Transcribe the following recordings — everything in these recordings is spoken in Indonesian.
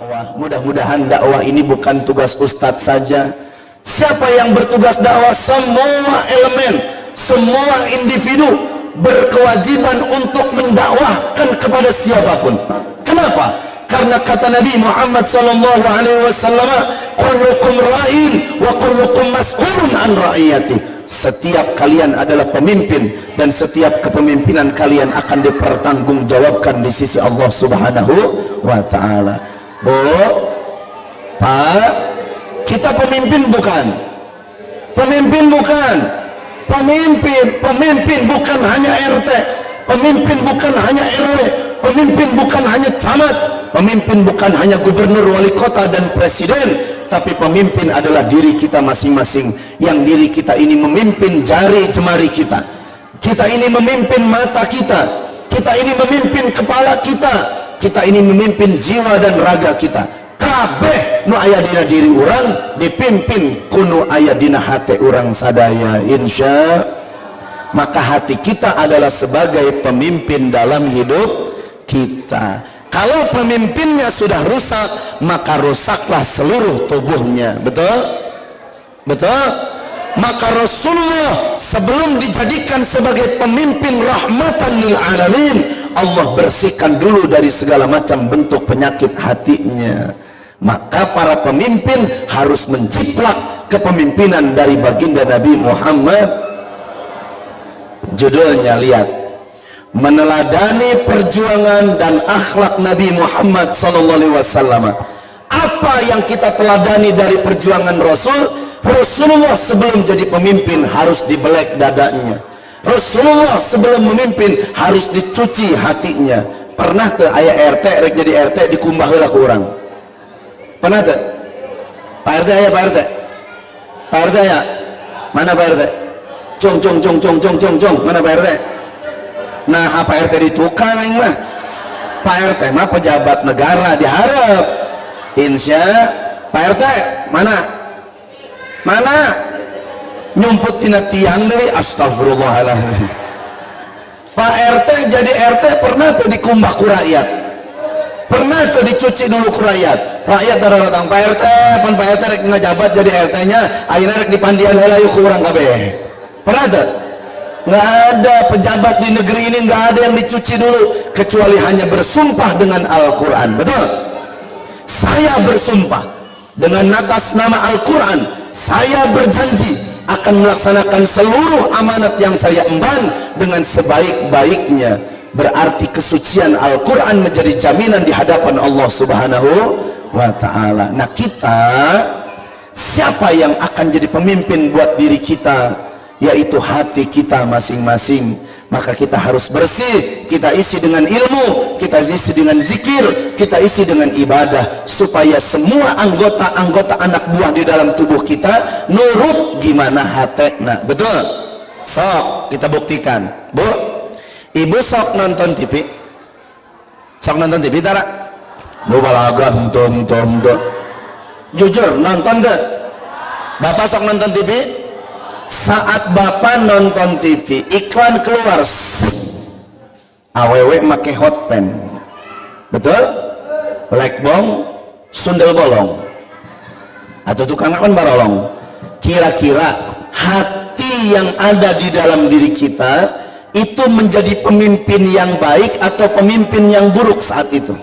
dakwah. Mudah-mudahan dakwah ini bukan tugas ustadz saja. Siapa yang bertugas dakwah? Semua elemen, semua individu berkewajiban untuk mendakwahkan kepada siapapun. Kenapa? Karena kata Nabi Muhammad sallallahu alaihi wasallam, kullukum ra'in wa kullukum mas'ulun an ra'iyati. Setiap kalian adalah pemimpin dan setiap kepemimpinan kalian akan dipertanggungjawabkan di sisi Allah Subhanahu wa taala. Bu, Pak, kita pemimpin bukan? Pemimpin bukan? Pemimpin bukan hanya RT, pemimpin bukan hanya RW, pemimpin bukan hanya camat, pemimpin bukan hanya gubernur, wali kota dan presiden, tapi pemimpin adalah diri kita masing-masing. Yang diri kita ini memimpin jari jemari kita, kita ini memimpin mata kita, kita ini memimpin kepala kita, kita ini memimpin jiwa dan raga kita. Kabeh nu aya dina diri urang dipimpin kuno aya dina hati urang sadaya, insya. Maka hati kita adalah sebagai pemimpin dalam hidup kita. Kalau pemimpinnya sudah rusak, maka rusaklah seluruh tubuhnya. Betul? Betul? Maka Rasulullah sebelum dijadikan sebagai pemimpin rahmatan lil alamin, Allah bersihkan dulu dari segala macam bentuk penyakit hatinya. Maka para pemimpin harus menjiplak kepemimpinan dari baginda Nabi Muhammad. Judulnya lihat, meneladani perjuangan dan akhlak Nabi Muhammad SAW. Apa yang kita teladani dari perjuangan Rasul? Rasulullah sebelum jadi pemimpin harus dibelek dadanya. Rasulullah sebelum memimpin harus dicuci hatinya. Pernah tuh ayah RT rek jadi RT dikumbah heula ku urang? Pernah tuh? Pak RT ayah, Pak RT? Pak RT ya? Mana Pak RT? Cong mana Pak RT? Nah, Pak RT di tukang aing mah. Pak RT mah pejabat negara diharap. Insya Pak RT mana? Mana? Nyumput tina tiang deui, astagfirullahaladzim. Pak RT jadi RT pernah tuh dikumbah ku rakyat, pernah tuh dicuci dulu ku rakyat. Rakyat datang, Pak RT, pan Pak RT rek ngajabat jadi RT nya ayeuna rek dipandian heula yeuh ku urang kabeh. Pernah tuh? Nggak ada pejabat di negeri ini, nggak ada yang dicuci dulu kecuali hanya bersumpah dengan Al-Quran. Betul? Saya bersumpah dengan atas nama Al-Quran, saya berjanji akan melaksanakan seluruh amanat yang saya emban dengan sebaik-baiknya. Berarti kesucian Al-Quran menjadi jaminan di hadapan Allah Subhanahu wa ta'ala. Nah, kita siapa yang akan jadi pemimpin buat diri kita? Yaitu hati kita masing-masing. Maka kita harus bersih, kita isi dengan ilmu, kita isi dengan zikir, kita isi dengan ibadah, supaya semua anggota-anggota anak buah di dalam tubuh kita nurut gimana hatena. Betul? Sok kita buktikan. Bu, ibu sok nonton TV? Sok nonton TV tara? Bu balaga nonton. Jujur nonton gak? Bapak sok nonton TV? Saat bapak nonton TV, iklan keluar, awewe make hot pen, betul? Lekbong, sundel bolong, atau tukang akon barolong. Kira-kira hati yang ada di dalam diri kita itu menjadi pemimpin yang baik atau pemimpin yang buruk saat itu?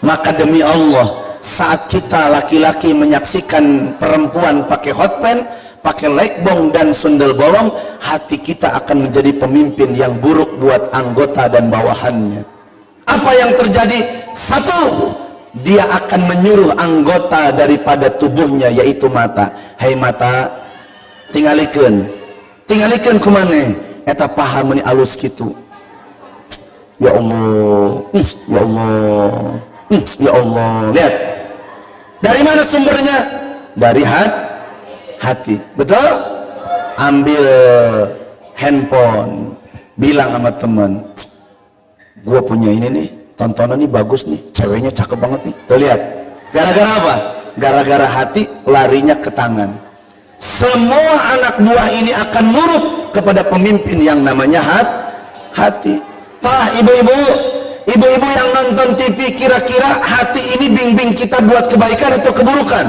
Maka demi Allah, saat kita laki-laki menyaksikan perempuan pakai hot pen, pakai lekbong dan sundel bolong, hati kita akan menjadi pemimpin yang buruk buat anggota dan bawahannya. Apa yang terjadi? Satu, dia akan menyuruh anggota daripada tubuhnya, yaitu mata. Hei mata, tingalikeun kumane eta paham ini alus gitu. Ya Allah, ya Allah, ya Allah. Lihat, dari mana sumbernya? Dari hati. Betul? Ambil handphone, bilang sama teman, gua punya ini nih, tontonan nih bagus nih, ceweknya cakep banget nih. Tuh lihat, gara-gara apa? Gara-gara hati larinya ke tangan. Semua anak buah ini akan nurut kepada pemimpin yang namanya hati. Tah ibu-ibu, Ibu-ibu yang nonton TV, kira-kira hati ini bimbing kita buat kebaikan atau keburukan?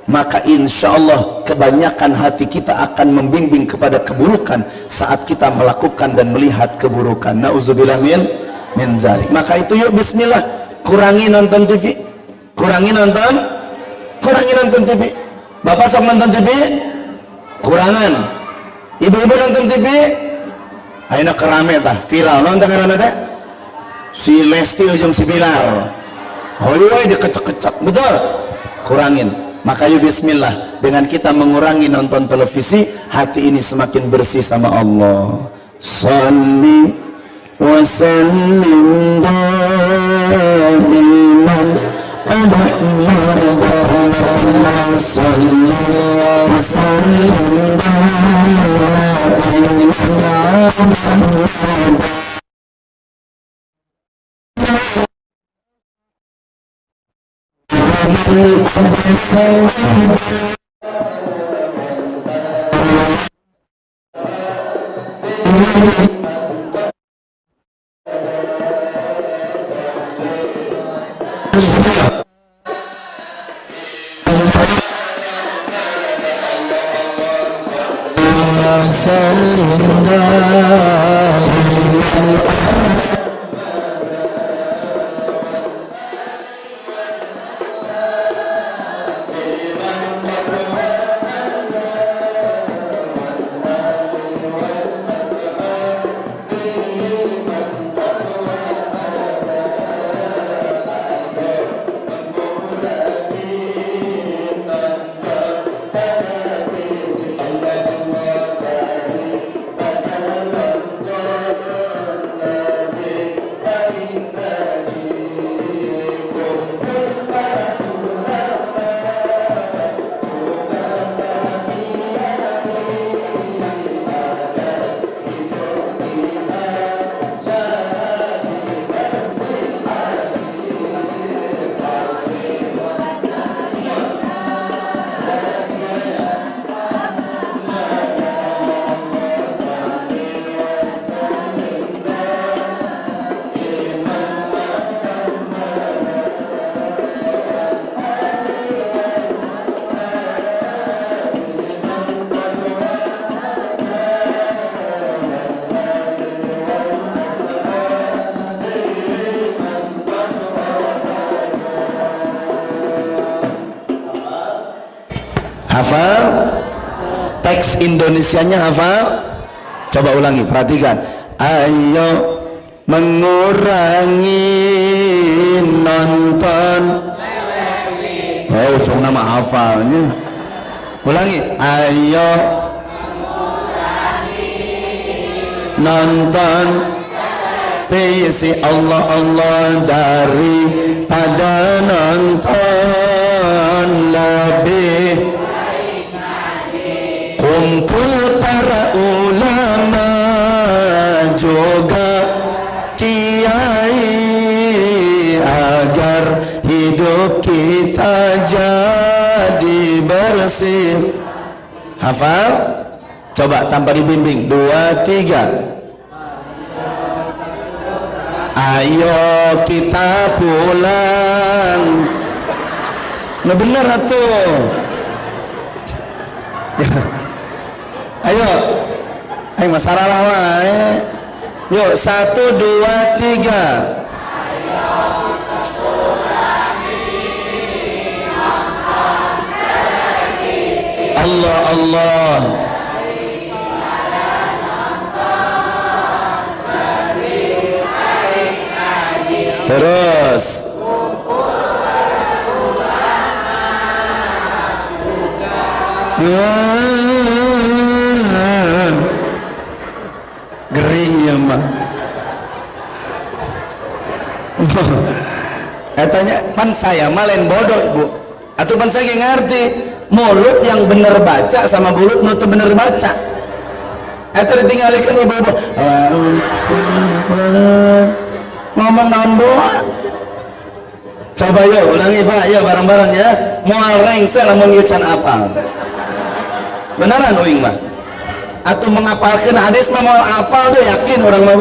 Maka insya Allah kebanyakan hati kita akan membimbing kepada keburukan saat kita melakukan dan melihat keburukan. Nauzubillah min zalik. Maka itu yuk bismillah, kurangi nonton TV, kurangi nonton TV. Bapak sok nonton TV kurangan, ibu-ibu nonton TV ayeuna kerame tah viral nonton kerame teh si Lesti jeung si Bilar hoi dikecek-kecek, betul, kurangin. Maka yuk bismillah, dengan kita mengurangi nonton televisi, hati ini semakin bersih sama Allah. Shalli wa sallim daiman ala Muhammad, shalli wa sallim daiman ala Muhammad. Hafal? Teks Indonesianya hafal? Coba ulangi, perhatikan. Ayo mengurangi nonton televisi. Oh, cuma nama hafalnya. Ulangi. Ayo mengurangi nonton televisi. Allah daripada nonton lebih kumpul para ulama juga kiai agar hidup kita jadi bersih. Hafal? Coba tanpa dibimbing. 2, 3. Ayo kita pulang. Nah bener atuh. Ayo masalah wae. Yuk 1, 2, 3. Allah. Terus gering ya mah. Tanya pan saya malen bodoh ibu atau pan saya ngerti mulut yang bener baca sama mulut nutup bener baca itu ditinggalkan ibu ngomong namboa. Coba yuk ulangi pak, ya bareng-bareng ya. Moal rengsel lamun yucan apal beneran uing mah atau mengapalkan hadis mah moal apal deh yakin orang mau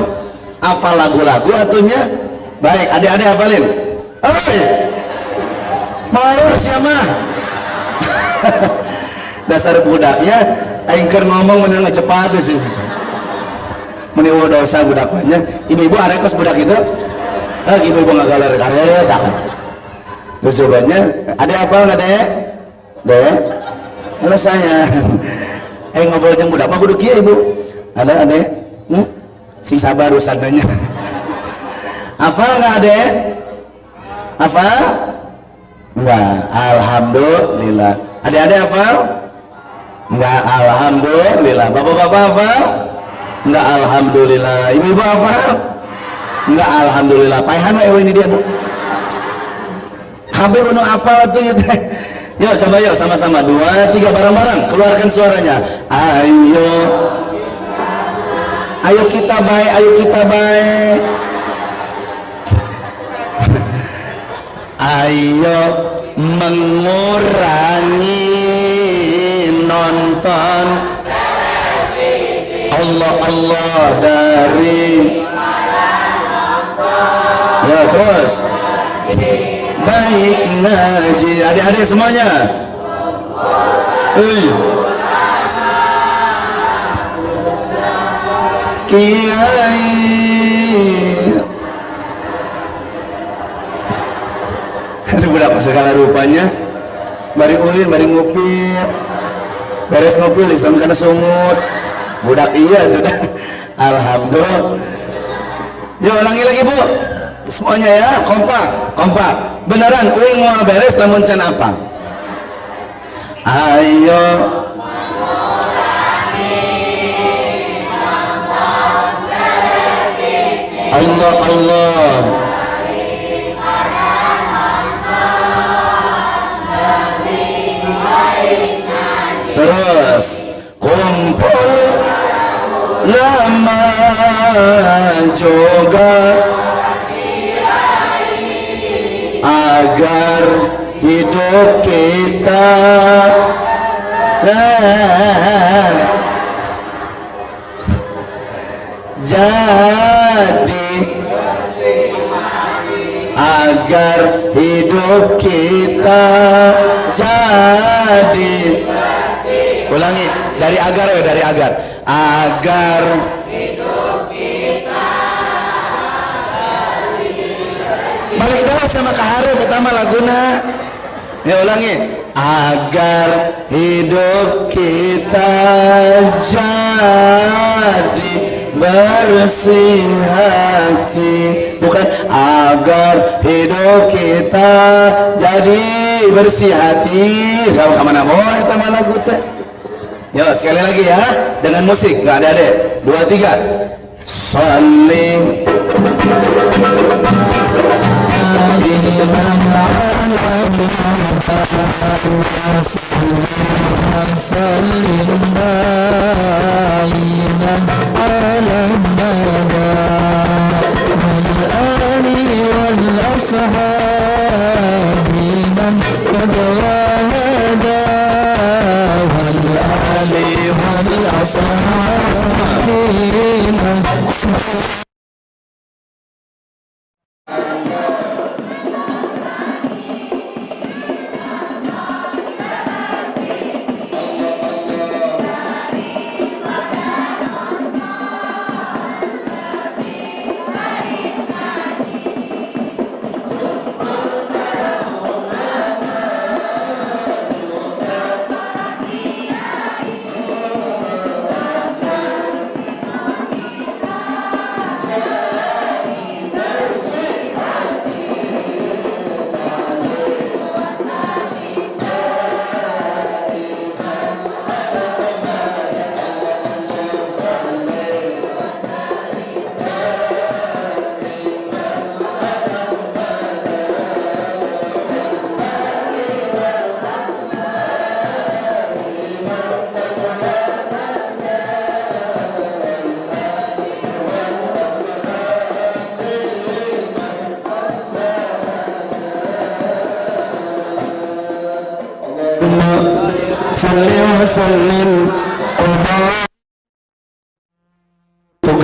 hafal lagu-lagu atunya. Baik, adik-adik hafalin. Oi, mau siapa? Dasar budaknya aing keur ngomong bener ngecepat sih. Meni dosa budaknya. Ibu-ibu arekos budak itu. Ibu-ibu ngagaler karya jangan. Terus jawabannya, ada apa nggak dek? Dek? Halo saya. Ngobrol jeung budak mah kudu kieu ibu. Ada adek? Si sabar usadanya. Hafal nggak adek? Hafal? Enggak. Alhamdulillah. Adik-adik hafal? Enggak. Alhamdulillah. Bapak-bapak hafal? Enggak. Alhamdulillah. Ibu-ibu hafal? Enggak. Alhamdulillah. Paihan lah ini dia bu. Kabeh nu apal tuh ya teh. Yuk coba yuk sama-sama 2, 3 bareng-bareng keluarkan suaranya. Ayo. Ayo kita baik, ayo kita baik. Ayo mengurangi nonton Allah dari ya terus baik ngaji adik-adik semuanya. Kiai berapa segala rupanya bari ulin bari ngopi beres ngopi lisan karena sungut budak iya tuh dah. Alhamdulillah. Yuk ulangi lagi bu semuanya ya, kompak beneran uing mau beres namun can apa. Ayo Allah terus kumpul lama juga agar hidup kita jadi agar hidup kita jadi ulangi dari agar ya dari agar hidup kita balik dah sama kaharep pertama laguna ya ulangi agar hidup kita jadi bersih hati bukan agar hidup kita jadi bersih hati kalau kemana mau kita malah lagu teh. Yo sekali lagi ya dengan musik nggak ada deh 2, 3 saling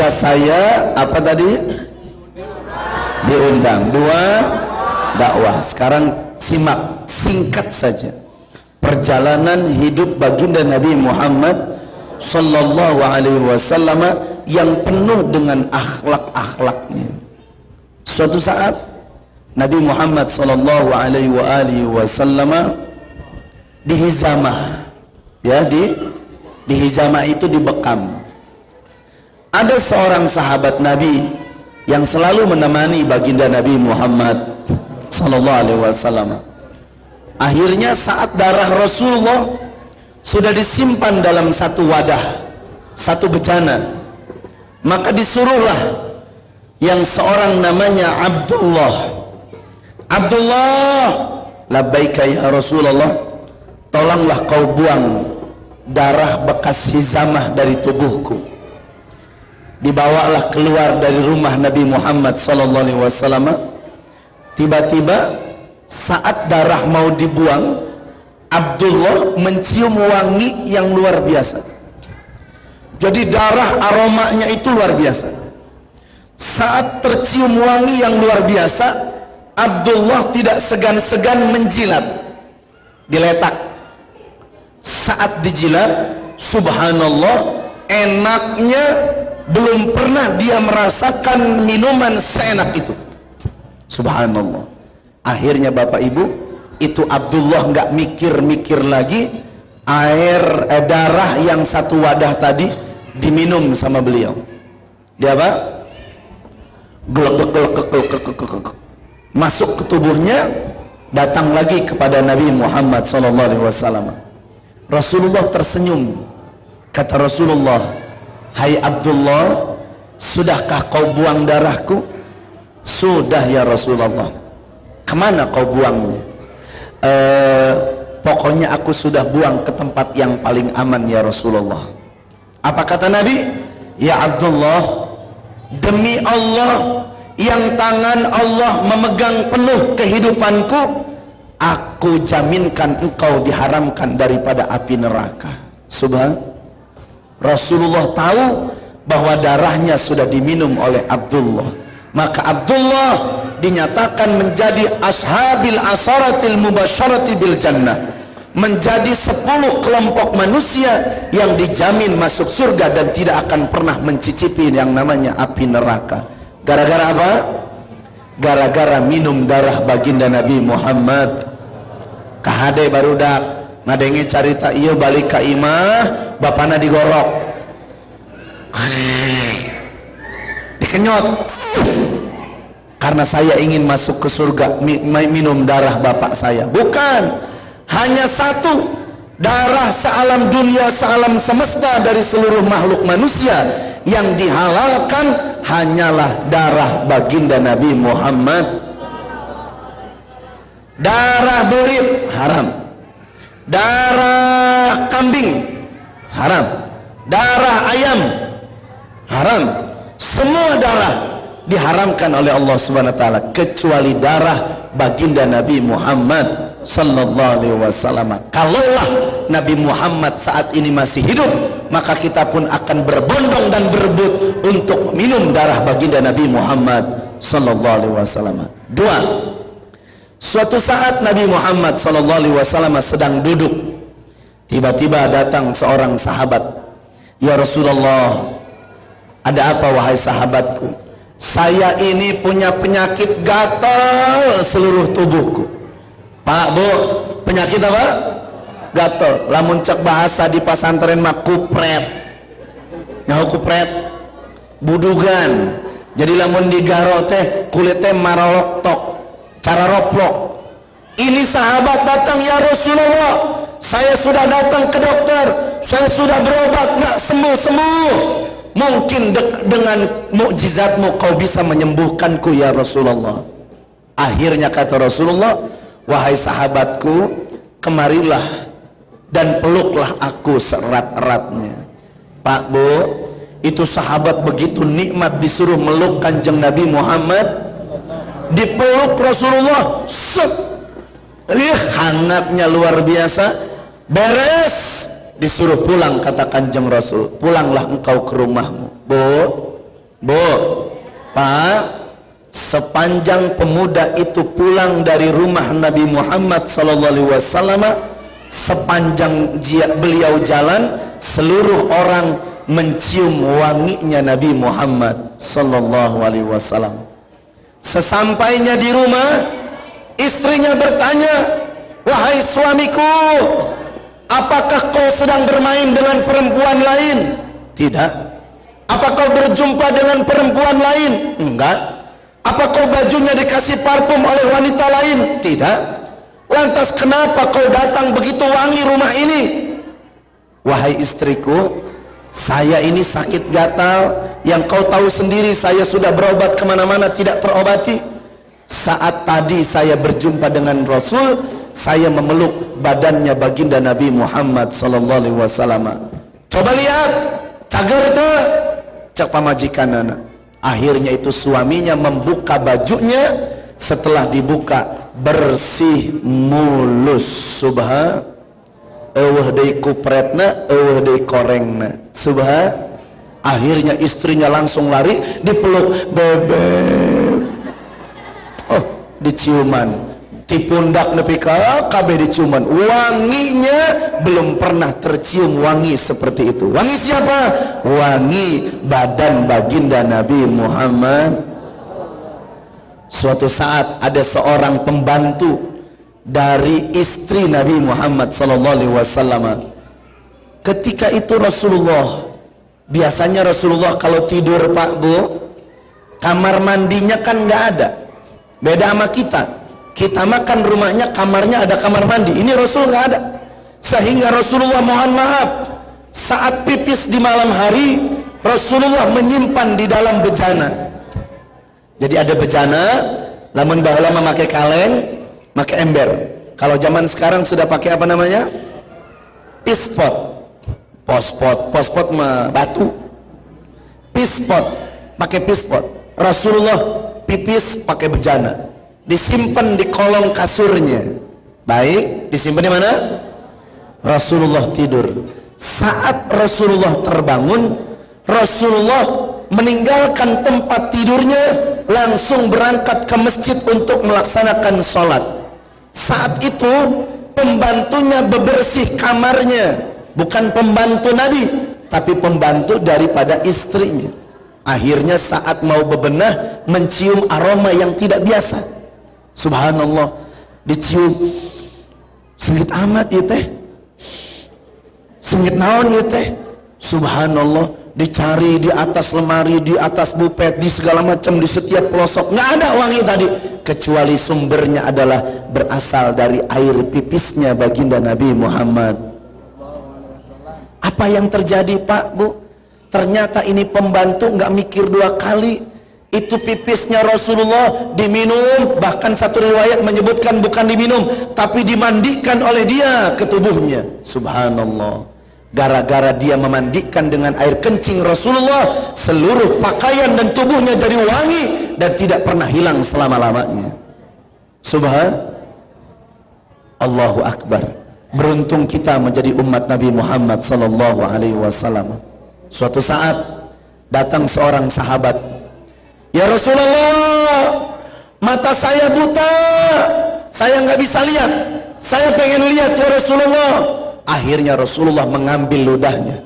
tugas saya apa tadi? Diundang. 2, dakwah. Sekarang simak singkat saja perjalanan hidup baginda Nabi Muhammad sallallahu alaihi wasallam yang penuh dengan akhlak-akhlaknya. Suatu saat Nabi Muhammad sallallahu alaihi wasallam di Hizamah, ya, di Hizamah itu dibekam. Ada seorang sahabat Nabi yang selalu menemani baginda Nabi Muhammad sallallahu alaihi wasallam. Akhirnya saat darah Rasulullah sudah disimpan dalam satu wadah, satu bejana, maka disuruhlah yang seorang namanya Abdullah, labbaika ya Rasulullah, tolonglah kau buang darah bekas hizamah dari tubuhku. Dibawalah keluar dari rumah Nabi Muhammad sallallahu alaihi wasallam. Tiba-tiba saat darah mau dibuang, Abdullah mencium wangi yang luar biasa. Jadi darah aromanya itu luar biasa. Saat tercium wangi yang luar biasa, Abdullah tidak segan-segan menjilat, diletak. Saat dijilat, subhanallah, enaknya belum pernah dia merasakan minuman seenak itu. Subhanallah. Akhirnya Bapak Ibu, itu Abdullah nggak mikir-mikir lagi, darah yang satu wadah tadi diminum sama beliau. Dia apa? Glek, masuk ke tubuhnya, datang lagi kepada Nabi Muhammad SAW. Rasulullah tersenyum. Kata Rasulullah, hai Abdullah, sudahkah kau buang darahku? Sudah ya Rasulullah. Kemana kau buangnya? Pokoknya aku sudah buang ke tempat yang paling aman ya Rasulullah. Apa kata Nabi? Ya Abdullah, demi Allah yang tangan Allah memegang penuh kehidupanku, aku jaminkan engkau diharamkan daripada api neraka. Subhan. Rasulullah tahu bahwa darahnya sudah diminum oleh Abdullah, maka Abdullah dinyatakan menjadi ashabil asaratil mubasyarati bil jannah, menjadi 10 kelompok manusia yang dijamin masuk surga dan tidak akan pernah mencicipi yang namanya api neraka. Gara-gara apa? Gara-gara minum darah baginda Nabi Muhammad. Kahade barudak ngadenge carita iya balik ka imah, bapana digorok, dikenyot, karena saya ingin masuk ke surga minum darah bapak saya. Bukan, hanya satu, darah sealam dunia, sealam semesta dari seluruh makhluk manusia yang dihalalkan hanyalah darah baginda Nabi Muhammad. Darah berit haram, darah kambing haram, darah ayam haram, semua darah diharamkan oleh Allah Subhanahu wa taala kecuali darah baginda Nabi Muhammad sallallahu alaihi wasallam. Kalaulah Nabi Muhammad saat ini masih hidup, maka kita pun akan berbondong dan berebut untuk minum darah baginda Nabi Muhammad sallallahu alaihi wasallam. 2. Suatu saat Nabi Muhammad sallallahu alaihi wasallam sedang duduk, tiba-tiba datang seorang sahabat. Ya Rasulullah, ada apa wahai sahabatku? Saya ini punya penyakit gatal seluruh tubuhku. Pak, Bu, penyakit apa? Gatal. Lamun cek bahasa di pasantren mah kupret. Nyaho kupret? Budugan. Jadi lamun digaro teh kulit teh marolok tok, cara roplok. Ini sahabat datang, ya Rasulullah, saya sudah datang ke dokter, saya sudah berobat nggak sembuh-sembuh. Mungkin dengan mukjizatmu kau bisa menyembuhkanku ya Rasulullah. Akhirnya kata Rasulullah, wahai sahabatku, kemarilah dan peluklah aku seerat-eratnya. Pak, Bu, itu sahabat begitu nikmat disuruh meluk Kanjeng Nabi Muhammad, dipeluk Rasulullah, hangatnya luar biasa. Beres, disuruh pulang, kata Kanjeng Rasul, pulanglah engkau ke rumahmu. Bu, Bu, Pak, sepanjang pemuda itu pulang dari rumah Nabi Muhammad SAW, sepanjang beliau jalan, seluruh orang mencium wanginya Nabi Muhammad SAW. Sesampainya di rumah, istrinya bertanya, "Wahai suamiku, apakah kau sedang bermain dengan perempuan lain?" "Tidak." "Apa kau berjumpa dengan perempuan lain?" "Enggak." "Apa kau bajunya dikasih parfum oleh wanita lain?" "Tidak." "Lantas kenapa kau datang begitu wangi rumah ini?" "Wahai istriku, saya ini sakit gatal, yang kau tahu sendiri saya sudah berobat kemana-mana tidak terobati. Saat tadi saya berjumpa dengan Rasul, saya memeluk badannya baginda Nabi Muhammad SAW. Coba lihat, cager tuh," cak pamajikan anak. Akhirnya itu suaminya membuka bajunya, setelah dibuka bersih mulus. Subhan, eueuh deui kupretna, eueuh deui korengna. Subhan. Akhirnya istrinya langsung lari, dipeluk, "Bebek." Oh, diciuman, di pundak nepi ka kabeh diciuman. Wanginya belum pernah tercium wangi seperti itu. Wangi siapa? Wangi badan baginda Nabi Muhammad. Suatu saat ada seorang pembantu dari istri Nabi Muhammad SAW. Ketika itu Rasulullah, biasanya Rasulullah kalau tidur, Pak Bu, kamar mandinya kan nggak ada. Beda sama kita. Kita makan rumahnya, kamarnya ada kamar mandi. Ini Rasul nggak ada. Sehingga Rasulullah mohon maaf, saat pipis di malam hari, Rasulullah menyimpan di dalam bejana. Jadi ada bejana, lamun baheula memakai kaleng, pakai ember. Kalau zaman sekarang sudah pakai apa namanya? Pispot. Pospot mah batu. Pispot, pakai pispot. Rasulullah pipis pakai bejana, disimpan di kolong kasurnya. Baik, disimpan di mana? Rasulullah tidur. Saat Rasulullah terbangun, Rasulullah meninggalkan tempat tidurnya, langsung berangkat ke masjid untuk melaksanakan sholat. Saat itu pembantunya bebersih kamarnya, bukan pembantu Nabi, tapi pembantu daripada istrinya. Akhirnya saat mau bebenah, mencium aroma yang tidak biasa. Subhanallah, dicium, sengit amat ya teh, sengit naon ya teh. Subhanallah, dicari di atas lemari, di atas bupet, di segala macam, di setiap pelosok, nggak ada wangi tadi, kecuali sumbernya adalah berasal dari air pipisnya baginda Nabi Muhammad. Apa yang terjadi, Pak Bu? Ternyata ini pembantu nggak mikir dua kali, itu pipisnya Rasulullah diminum, bahkan satu riwayat menyebutkan bukan diminum, tapi dimandikan oleh dia ke tubuhnya. Subhanallah. Gara-gara dia memandikan dengan air kencing Rasulullah, seluruh pakaian dan tubuhnya jadi wangi dan tidak pernah hilang selama-lamanya. Subhan, Allahu Akbar. Beruntung kita menjadi umat Nabi Muhammad sallallahu alaihi wasallam. Suatu saat datang seorang sahabat, "Ya Rasulullah, mata saya buta, saya nggak bisa lihat, saya pengen lihat ya Rasulullah." Akhirnya Rasulullah mengambil ludahnya,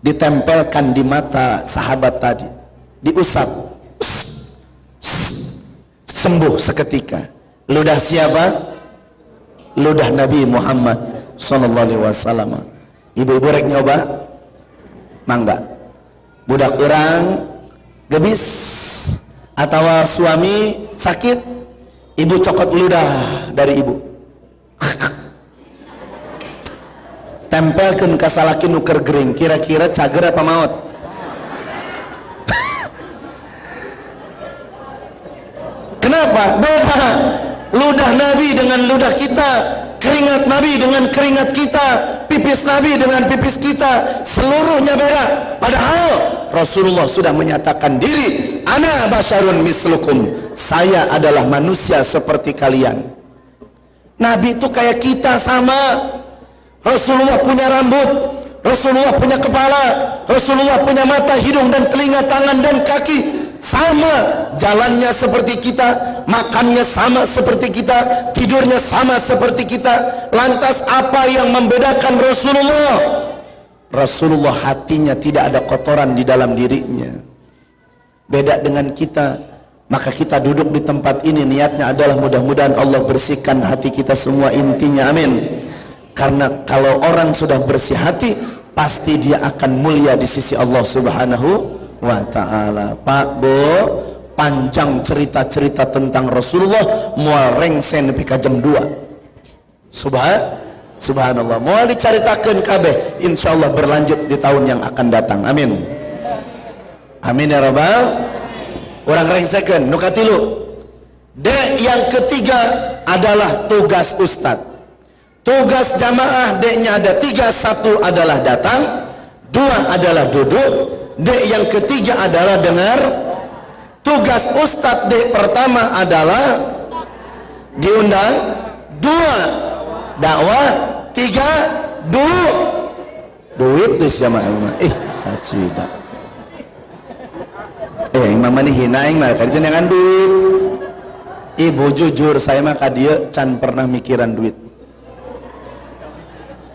ditempelkan di mata sahabat tadi, diusap, sembuh seketika. Ludah siapa? Ludah Nabi Muhammad sallallahu alaihi wasallam. Ibu-ibu rek nyoba? Mangga. Budak urang gebis atau suami sakit, ibu cokot ludah dari ibu, tempelkeun ka salaki nu keur gering, kira-kira cager apa maot? Kenapa? Beda. Ludah Nabi dengan ludah kita, keringat Nabi dengan keringat kita, pipis Nabi dengan pipis kita, seluruhnya beda. Padahal Rasulullah sudah menyatakan diri, "Ana basyarun mislukum," saya adalah manusia seperti kalian. Nabi itu kayak kita sama. Rasulullah punya rambut, Rasulullah punya kepala, Rasulullah punya mata, hidung dan telinga, tangan dan kaki. Sama jalannya seperti kita, makannya sama seperti kita, tidurnya sama seperti kita. Lantas apa yang membedakan Rasulullah? Rasulullah hatinya tidak ada kotoran di dalam dirinya. Beda dengan kita. Maka kita duduk di tempat ini niatnya adalah mudah-mudahan Allah bersihkan hati kita semua, intinya amin. Karena kalau orang sudah bersih hati, pasti dia akan mulia di sisi Allah Subhanahu wa ta'ala. Pak, Bu, panjang cerita-cerita tentang Rasulullah mual rengsen nepi ka jam 2. Subhanallah, mual dicaritakeun kabeh, insyaallah berlanjut di tahun yang akan datang. Amin. Amin ya rabbal. Orang rengsekeun nu katilu. Yang ketiga adalah tugas ustad. Tugas jamaah D-nya ada 3. 1 adalah datang, 2 adalah duduk, D yang ketiga adalah dengar. Tugas ustad D pertama adalah diundang, 2 dakwah, 3 duit tuh jamaah. Cacida. Imam mani hina ing mah kaditu dengan duit. Ibu jujur saya mah ka dieu can pernah mikiran duit.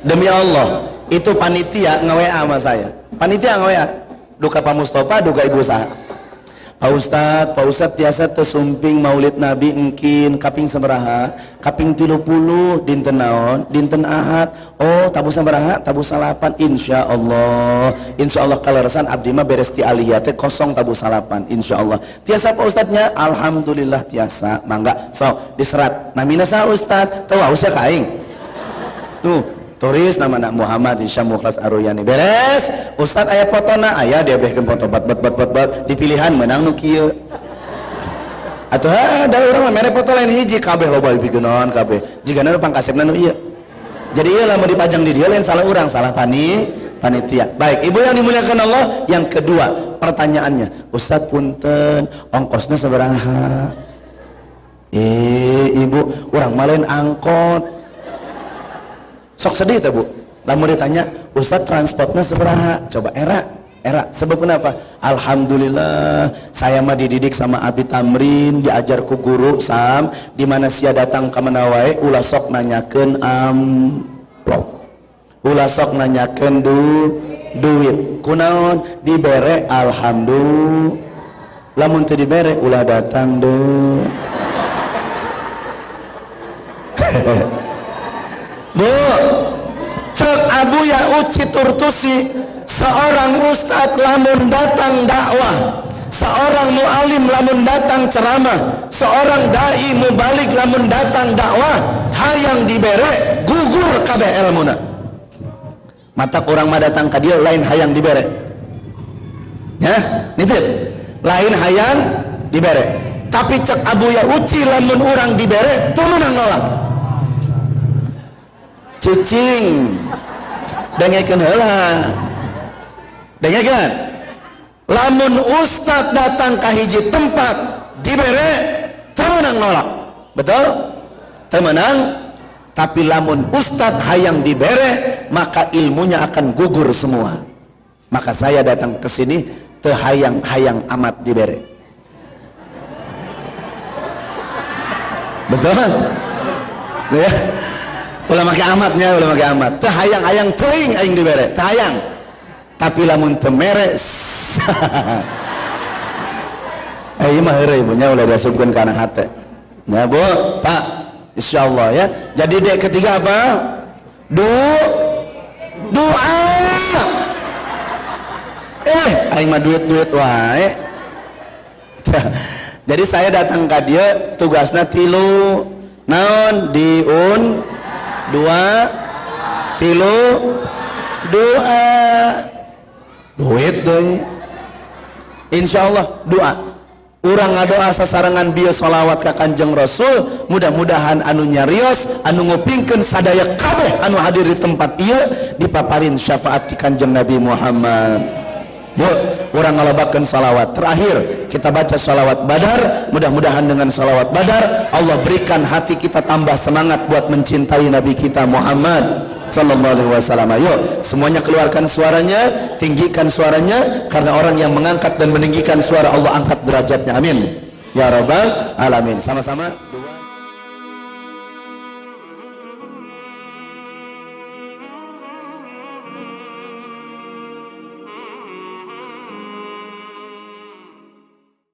Demi Allah, itu panitia nge-WA sama saya. Panitia nge-WA, duka Pak Mustafa, duka Ibu Saha. Pak Ustadz tiasa tesumping maulid Nabi engkin kaping sabaraha, kaping 30 dinten naon, dinten Ahad. Oh, tabu sabaraha, tabu salapan. Insyaallah kaleresan abdi mah beres ti aliyah teh kosong tabu salapan insyaallah. Tiasa Pak Ustadznya, alhamdulillah tiasa. Mangga sok diserat. Namina saha Ustadz? Teu haus ya ka aing. Tuh turis nama anak Muhammad Hisyam Mukhlas Aruyani beres. Ustadz aya fotona, aya dia berikan foto bat di pilihan menang nu kieu. Atuh ada urang mah mere foto lain hiji kabeh loba dipikeun kabeh. Jigana pangkasepna nu ieu. Jadi ieu lamun dipajang di dieu lain salah urang, salah panitia. Baik, Ibu yang dimuliakan Allah, yang kedua pertanyaannya, Ustadz punten, ongkosna sabaraha? Ibu, urang mah lain angkot. Sok sedih tuh Bu, lamun ditanya Ustadz transportnya sabaraha? Coba era sebab kenapa? Alhamdulillah saya mah dididik sama Abi Tamrin, diajar ku guru Sam, dimana sia datang ka mana wae ulah sok nanyakeun amplop, ulah sok nanyakeun duit, kunaon dibere alhamdulillah, lamun teu dibere ulah datang deh. Bu, cek Abu Ya'ud Citurtusi, seorang ustadz lamun datang dakwah, seorang mu'alim lamun datang ceramah, seorang da'i mubalik lamun datang dakwah, hayang dibere gugur kabeh ilmuna. Mata orang mah datang ka dieu lain hayang dibere. Ya, nitip. Lain hayang dibere. Tapi cek Abu Ya'ud lamun urang dibere teu meunang nolak. Cicing dengekeun heula, dengekeun lamun ustad datang ka hiji tempat dibere teu meunang nolak, betul? Teu meunang. Tapi lamun ustad hayang dibere maka ilmunya akan gugur semua. Maka saya datang ke sini teu hayang amat dibere, betul? Ya. Ulah make amatnya, ulah make amat. Teu hayang teuing aing dibere, teu hayang. Tapi lamun teu mere ieu mah heureuy ibunya ulah diasupkeun kana hate. Ya Bu, Pak, insyaallah ya. Jadi dek ketiga apa? Doa. Aing mah duit wae. Jadi saya datang ka dieu tugasna 3. Naon? Diun 2 3 doa duit doi insyaallah doa urang ngadoa sasarangan bieu sholawat ka Kanjeng Rasul, mudah-mudahan anu nyarios anu ngupingkeun sadaya kabeh anu hadir di tempat ieu dipaparin syafaat ti Kanjeng Nabi Muhammad. Yuk urang ngalobakeun sholawat. Terakhir kita baca sholawat Badar, mudah-mudahan dengan sholawat Badar Allah berikan hati kita tambah semangat buat mencintai Nabi kita Muhammad sallallahu alaihi wasallam. Ayo semuanya keluarkan suaranya, tinggikan suaranya, karena orang yang mengangkat dan meninggikan suara Allah angkat derajatnya. Amin ya rabbal alamin. Sama-sama.